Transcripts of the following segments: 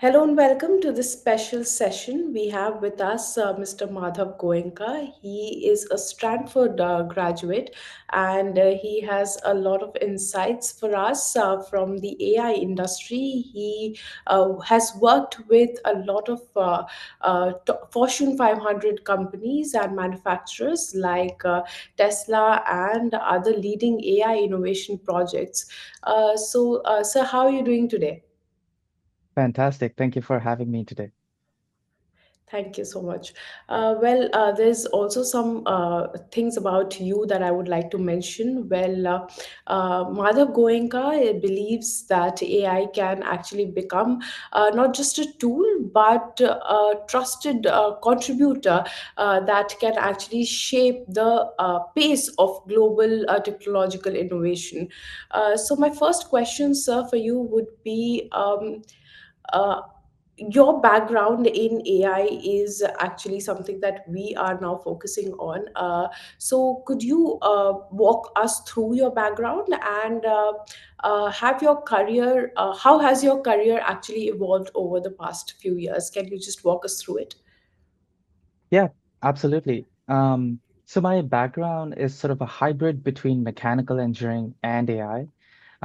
Hello and welcome to this special session. We have with us Mr. Madhav Goenka. He is a Stanford graduate and he has a lot of insights for us from the AI industry. He has worked with a lot of Fortune 500 companies and manufacturers like Tesla and other leading AI innovation projects. Sir, how are you doing today? Fantastic. Thank you for having me today. Thank you so much. There's also some things about you that I would like to mention. Madhav Goenka believes that AI can actually become not just a tool, but a trusted contributor that can actually shape the pace of global technological innovation. My first question, sir, for you would be. Uh, your background in AI is actually something that we are now focusing on. Could you walk us through your background and have your career? How has your career actually evolved over the past few years? Can you just walk us through it? Yeah, absolutely. So my background is sort of a hybrid between mechanical engineering and AI.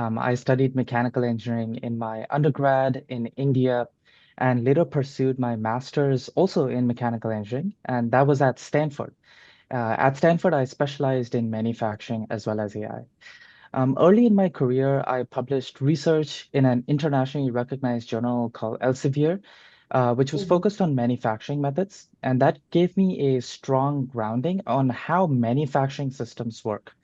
I studied mechanical engineering in my undergrad in India and later pursued my master's also in mechanical engineering, and that was at Stanford. At Stanford, I specialized in manufacturing as well as AI. Early in my career, I published research in an internationally recognized journal called Elsevier, which was Mhm. focused on manufacturing methods. And that gave me a strong grounding on how manufacturing systems work.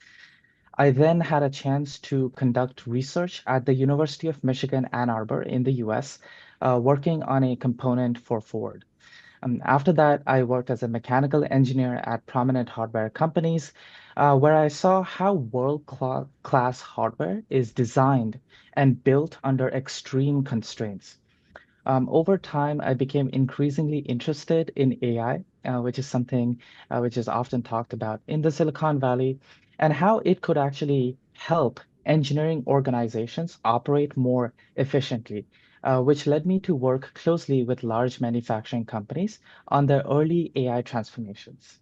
I then had a chance to conduct research at the University of Michigan, Ann Arbor in the US, working on a component for Ford. After that, I worked as a mechanical engineer at prominent hardware companies, where I saw how world-class hardware is designed and built under extreme constraints. Over time, I became increasingly interested in AI, which is something which is often talked about in the Silicon Valley, and how it could actually help engineering organizations operate more efficiently, which led me to work closely with large manufacturing companies on their early AI transformations.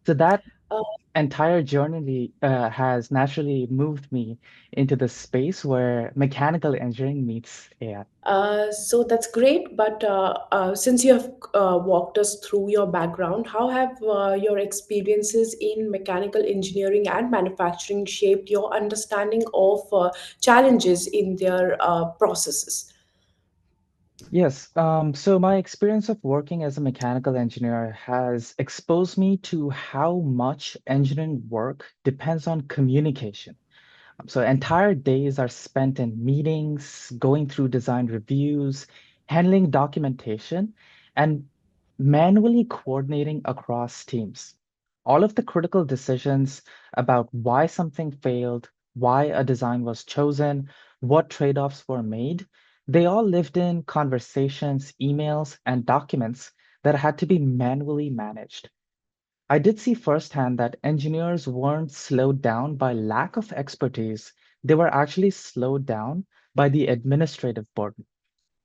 So that entire journey has naturally moved me into the space where mechanical engineering meets AI. That's great, but since you have walked us through your background, how have your experiences in mechanical engineering and manufacturing shaped your understanding of challenges in their processes? Yes, so my experience of working as a mechanical engineer has exposed me to how much engineering work depends on communication. So entire days are spent in meetings, going through design reviews, handling documentation, and manually coordinating across teams. All of the critical decisions about why something failed, why a design was chosen, what trade-offs were made, they all lived in conversations, emails, and documents that had to be manually managed. I did see firsthand that engineers weren't slowed down by lack of expertise. They were actually slowed down by the administrative burden.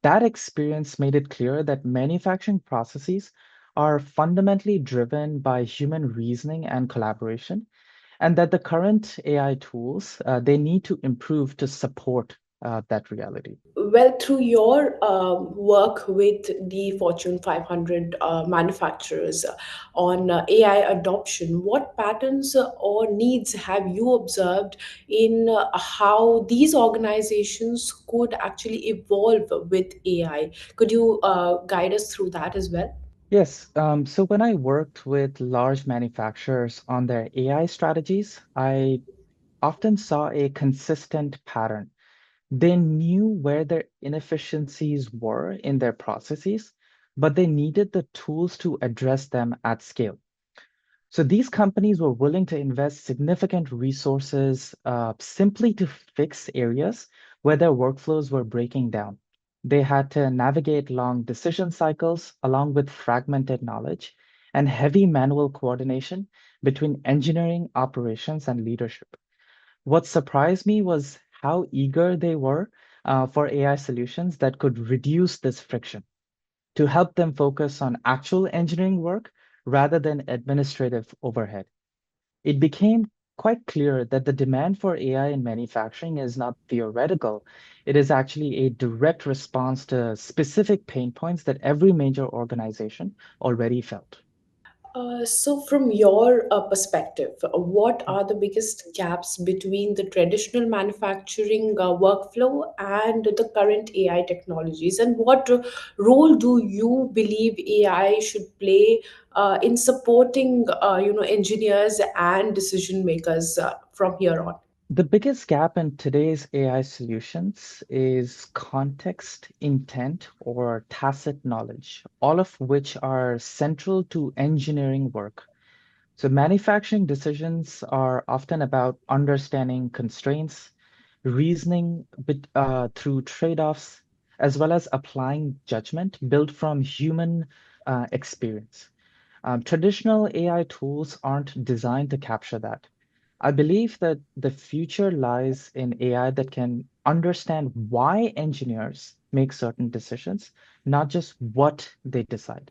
That experience made it clear that manufacturing processes are fundamentally driven by human reasoning and collaboration, and that the current AI tools they need to improve to support that reality. Well, through your work with the Fortune 500 manufacturers on AI adoption, what patterns or needs have you observed in how these organizations could actually evolve with AI? Could you guide us through that as well? Yes, so when I worked with large manufacturers on their AI strategies, I often saw a consistent pattern. They knew where their inefficiencies were in their processes, but they needed the tools to address them at scale. So these companies were willing to invest significant resources simply to fix areas where their workflows were breaking down. They had to navigate long decision cycles along with fragmented knowledge and heavy manual coordination between engineering, operations, and leadership. What surprised me was how eager they were for AI solutions that could reduce this friction to help them focus on actual engineering work rather than administrative overhead. It became quite clear that the demand for AI in manufacturing is not theoretical. It is actually a direct response to specific pain points that every major organization already felt. So, from your perspective, what are the biggest gaps between the traditional manufacturing workflow and the current AI technologies, and what role do you believe AI should play in supporting, engineers and decision makers from here on? The biggest gap in today's AI solutions is context, intent, or tacit knowledge, all of which are central to engineering work. So, manufacturing decisions are often about understanding constraints, reasoning through trade-offs, as well as applying judgment built from human experience. Traditional AI tools aren't designed to capture that. I believe that the future lies in AI that can understand why engineers make certain decisions, not just what they decide.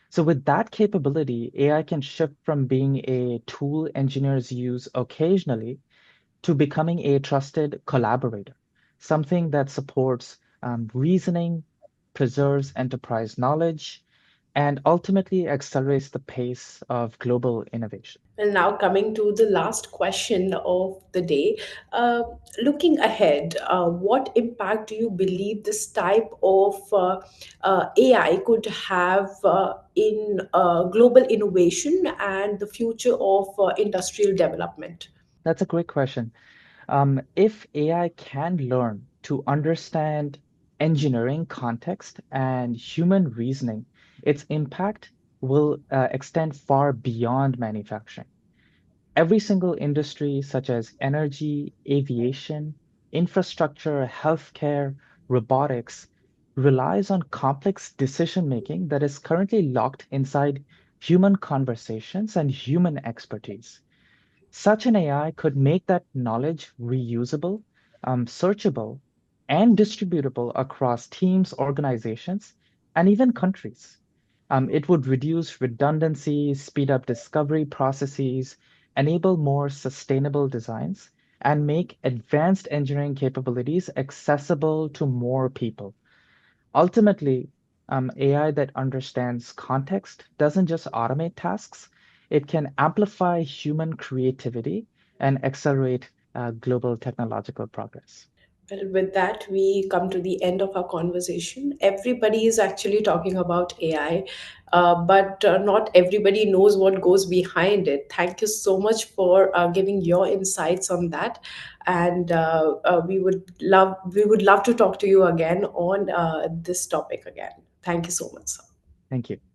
So, with that capability, AI can shift from being a tool engineers use occasionally to becoming a trusted collaborator, something that supports reasoning, preserves enterprise knowledge, and ultimately accelerates the pace of global innovation. Well, now coming to the last question of the day, uh, looking ahead, what impact do you believe this type of AI could have in global innovation and the future of industrial development? That's a great question. If AI can learn to understand engineering context and human reasoning, its impact will extend far beyond manufacturing. Every single industry, such as energy, aviation, infrastructure, healthcare, robotics, relies on complex decision making that is currently locked inside human conversations and human expertise. Such an AI could make that knowledge reusable, searchable, and distributable across teams, organizations, and even countries. It would reduce redundancy, speed up discovery processes, enable more sustainable designs, and make advanced engineering capabilities accessible to more people. Ultimately, AI that understands context doesn't just automate tasks, it can amplify human creativity and accelerate global technological progress. Well, with that, we come to the end of our conversation. Everybody is actually talking about AI, but not everybody knows what goes behind it. Thank you so much for giving your insights on that, and we would love to talk to you again on this topic again. Thank you so much, sir. Thank you.